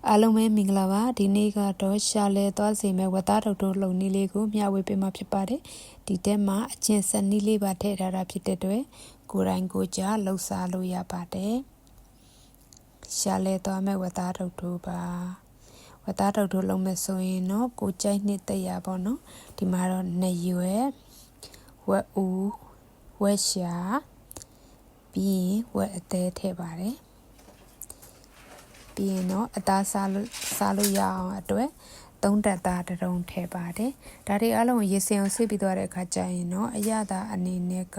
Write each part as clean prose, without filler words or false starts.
အားလုံးပဲမင်္ဂလာပါဒီနေ့ကတော့ရှာလဲသွားစီမဲ့ဝတ်သားထုတ်ထုတ်လုံနည်းလေးကိုမျှဝေပေးမှာဖြစ်ပါတယ်ဒီထဲမှာအချင်းစနည်းလေးပါထည့်ထားတာဖြစ်တဲ့အတွက်ကိုယ်တိုင်ကိုယ်ကြလှုပ်ရှားလို့ရပါတယ်ရှာလဲသွားမဲ့ဝတ်သားထုတ်ထုတ်ပါဝတ်သားထုတ်ထုတ်လုံမဲ့ဆိုရင်တော့ကိုကြိုက်နှစ်သက်ရပါတော့ဒီမှာတော့နှစ်ရွယ်ဝက်ဦးဝက်ရှာပြီးရင်ဝက်အသေးထည့်ပါတယ်ပြီးရင်တော့အသားစားလို့ရအောင်အတွက်သုံးတက်သားတစ်တုံးထည့်ပါတယ်ဒါတွေအလုံးရေစင်အောင်စစ်ပြီးသွားတဲ့အခါကျရင်တော့အရသာအနေနဲ့က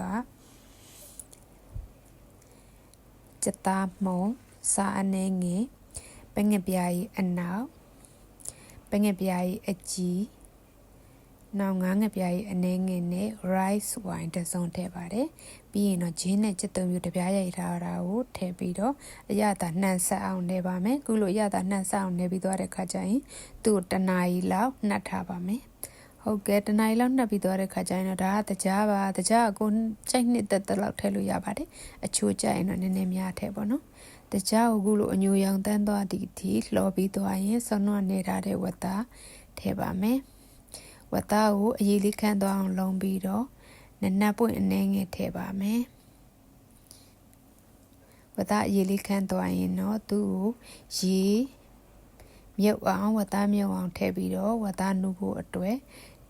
စက်သားမှုံစားအနေငယ်ပငှက်ပြားကြီးအနောက်ပငှက်ပြားကြီးအကြီးနောက်ငါးငှက်ပြားကြီးအနေငယ်နဲ့ rice wine တစ်စုံထည့်ပါတယ်ပြီးရင်တော့ဂျင်းနဲ့ကြက်သွန်ပြူတပြားရိုက်ထားတာကိုထည့်ပြီးတော့အရသာနှံဆက်အောင်နေပါမယ်ခုလိုအရသာနှံဆက်အောင်နေပြီးသွားတဲ့ခါကျရင်သူ့တနာရီလောက်နှက်ထားပါမယ်ဟုတ်ကဲ့တနာရီလောက်နှက်ပြီးသွားတဲ့ခါကျရင်တော့ဒါကတကြားပါတကြားကိုကြိုက်နှစ်သက်တဲ့လောက်ထည့်လို့ရပါတယ်အချိုးကြိုက်ရင်တော့နည်းနည်းများထည့်ပါနော်တကြားကိုခုလိုအညိုရောင်တန်းသွားဒီလှော်ပြီးသွားရင်ဆွနွနေထားတဲ့ဝတ်သားထည့်ပါမယ်ဝတ်သားကိုအရေးလေးခန့်သွားအောင်လုံးပြီးတော့နနက်ပွင့်အနေငယ်ထည့်ပါမယ်ဝတ်သားအရေးလေးခန့်သွားရင်တော့သူ့ကိုရေမြုပ်အောင်ဝတ်သားမြုပ်အောင်ထည့်ပြီးတော့ဝတ်သားနုဖို့အတွက်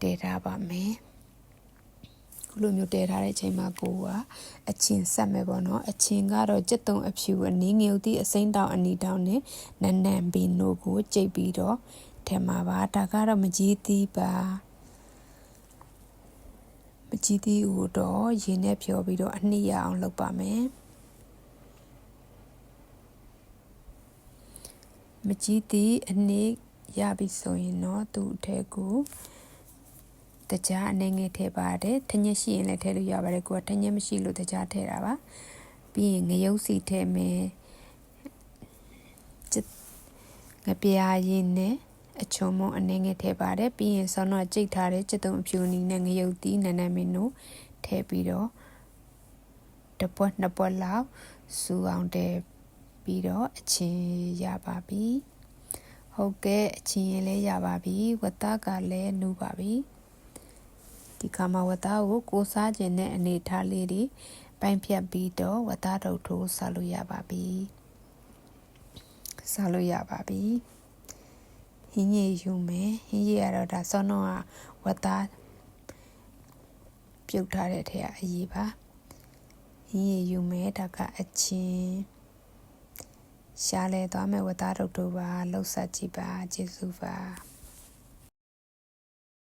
တည်ထားပါမယ်ခုလိုမျိုးတည်ထားတဲ့အချိန်မှာကိုကအချင်းဆက်မယ်ပေါ့နော်အချင်းကတော့ကြက်သွန်အဖြူအနည်းငယ်သည့်အစိမ်းတောင်အနီတောင်နဲ့နန်းနန်းပင်တို့ကိုကြိတ်ပြီးတော့ထည့်မှာပါဒါကတော့မကြီးသီးပါမကြီးသီးကိုတော့ရေနဲ့ဖြောပြီးတော့အနှိရအောင်လုပ်ပါမယ်မကြီးသီးအနှိရပြီဆိုရင်တော့သူ့အထက်ကိုတကြားအနေငယ်ထည့်ပါတယ်ထညက်ရှိရင်လည်းထည့်လို့ရပါတယ်ကိုကထညက်မရှိလို့တကြားထည့်တာပါပြီးရင်ငရုတ်စီထည့်မယ်ငပြားရည်နဲ့အချုံမုံအနေငယ်ထည့်ပါတယ်ပြီးရင်ဆောင်းတော့ကြိတ်ထားတဲ့ကြက်သွန်အဖြူနီနဲ့ငရုတ်သီးနန်းနန်းမင်းတို့ထည့်ပြီးတော့တစ်ပွက်နှစ်ပွက်လောက်စူအောင်တည်ပြီးတော့အချင်းရပါပြီဟုတ်ကဲ့အချင်းရင်လည်းရပါပြီဝတ်သားကလည်းနူးပါပြီဒီခါမှာဝတ်သားကိုစားခြင်းနဲ့အနေထားလေးတွေပိုင်းဖြတ်ပြီးတော့ဝတ်သားထုတ်ထိုးစားလို့ရပါပြီစားလို့ရပါပြီဟင်းရည်ယူမယ်ဟင်းရည်ကတော့ဒါစောနောကဝတ်သားပြုတ်ထားတဲ့ထဲကအရေးပါဟင်းရည်ယူမယ်ဒါကအချင်းရှားလဲသွားမယ်ဝတ်သားထုတ်ထိုးပါလှုပ်ဆက်ကြည့်ပါကျေးဇူးပါ